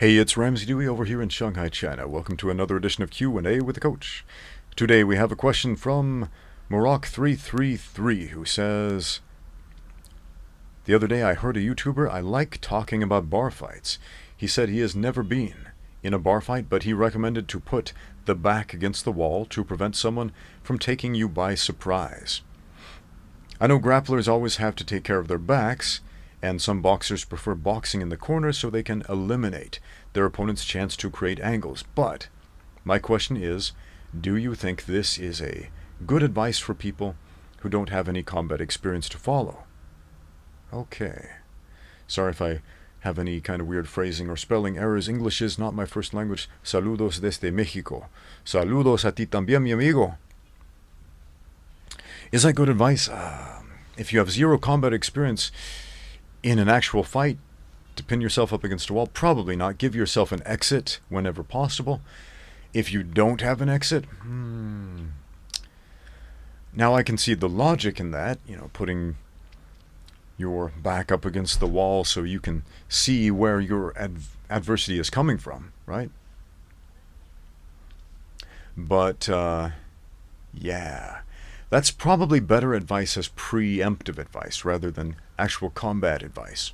Hey, it's Ramsey Dewey over here in Shanghai, China. Welcome to another edition of Q&A with the Coach. Today we have a question from Morok333 who says, the other day I heard a YouTuber I like talking about bar fights. He said he has never been in a bar fight, but he recommended to put the back against the wall to prevent someone from taking you by surprise. I know grapplers always have to take care of their backs, and some boxers prefer boxing in the corner so they can eliminate their opponent's chance to create angles. But my question is, do you think this is a good advice for people who don't have any combat experience to follow? Okay. Sorry if I have any kind of weird phrasing or spelling errors. English is not my first language. Saludos desde Mexico. Saludos a ti también, mi amigo. Is that good advice? If you have zero combat experience in an actual fight, to pin yourself up against a wall, probably not. Give yourself an exit whenever possible. If you don't have an exit, now I can see the logic in that, putting your back up against the wall so you can see where your adversity is coming from, right? But, yeah, that's probably better advice as preemptive advice rather than actual combat advice.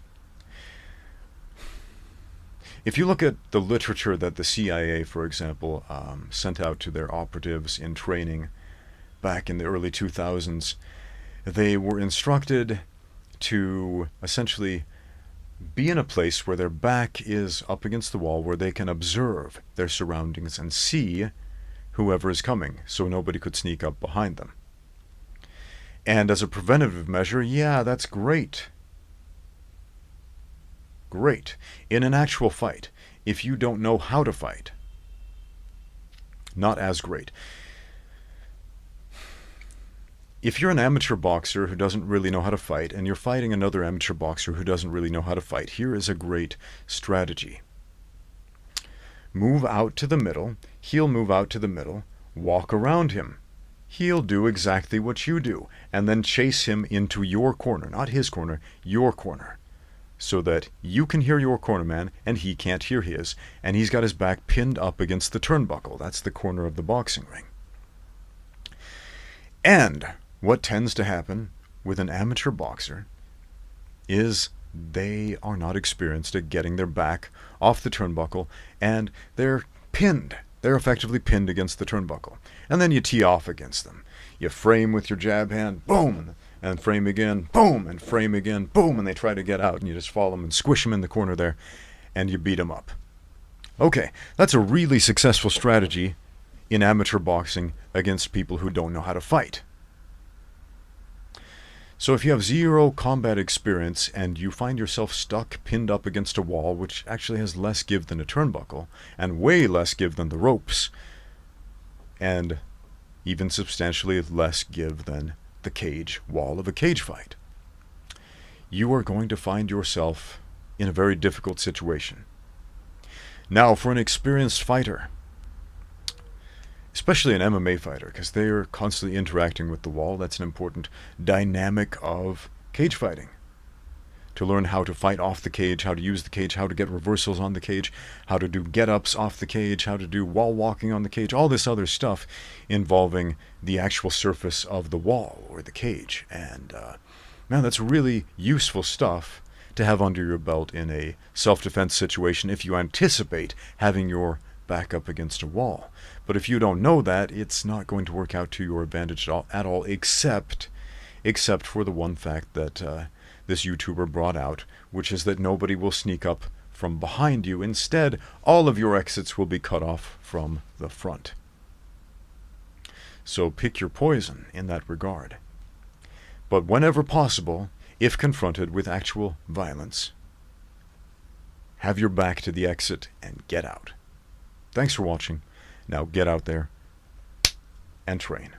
If you look at the literature that the CIA, for example, sent out to their operatives in training back in the early 2000s, they were instructed to essentially be in a place where their back is up against the wall, where they can observe their surroundings and see whoever is coming, so nobody could sneak up behind them. And as a preventative measure, yeah, that's great. Great. In an actual fight, if you don't know how to fight, not as great. If you're an amateur boxer who doesn't really know how to fight, and you're fighting another amateur boxer who doesn't really know how to fight, here is a great strategy. Move out to the middle, he'll move out to the middle, walk around him. He'll do exactly what you do, and then chase him into your corner, not his corner, your corner, so that you can hear your corner man and he can't hear his, and he's got his back pinned up against the turnbuckle. That's the corner of the boxing ring. And what tends to happen with an amateur boxer is they are not experienced at getting their back off the turnbuckle, and they're pinned. They're effectively pinned against the turnbuckle. And then you tee off against them. You frame with your jab hand, boom, and frame again, boom, and frame again, boom, and they try to get out, and you just follow them and squish them in the corner there, and you beat them up. Okay, that's a really successful strategy in amateur boxing against people who don't know how to fight. So if you have zero combat experience and you find yourself stuck, pinned up against a wall, which actually has less give than a turnbuckle, and way less give than the ropes, and even substantially less give than the cage wall of a cage fight, you are going to find yourself in a very difficult situation. Now, for an experienced fighter, especially an MMA fighter, because they are constantly interacting with the wall, that's an important dynamic of cage fighting. To learn how to fight off the cage, how to use the cage, how to get reversals on the cage, how to do get-ups off the cage, how to do wall walking on the cage, all this other stuff involving the actual surface of the wall or the cage. And man, that's really useful stuff to have under your belt in a self-defense situation if you anticipate having your back up against a wall. But if you don't know that, it's not going to work out to your advantage at all, except for the one fact that this YouTuber brought out, which is that nobody will sneak up from behind you. Instead, all of your exits will be cut off from the front. So pick your poison in that regard. But whenever possible, if confronted with actual violence, have your back to the exit and get out. Thanks for watching. Now get out there and train.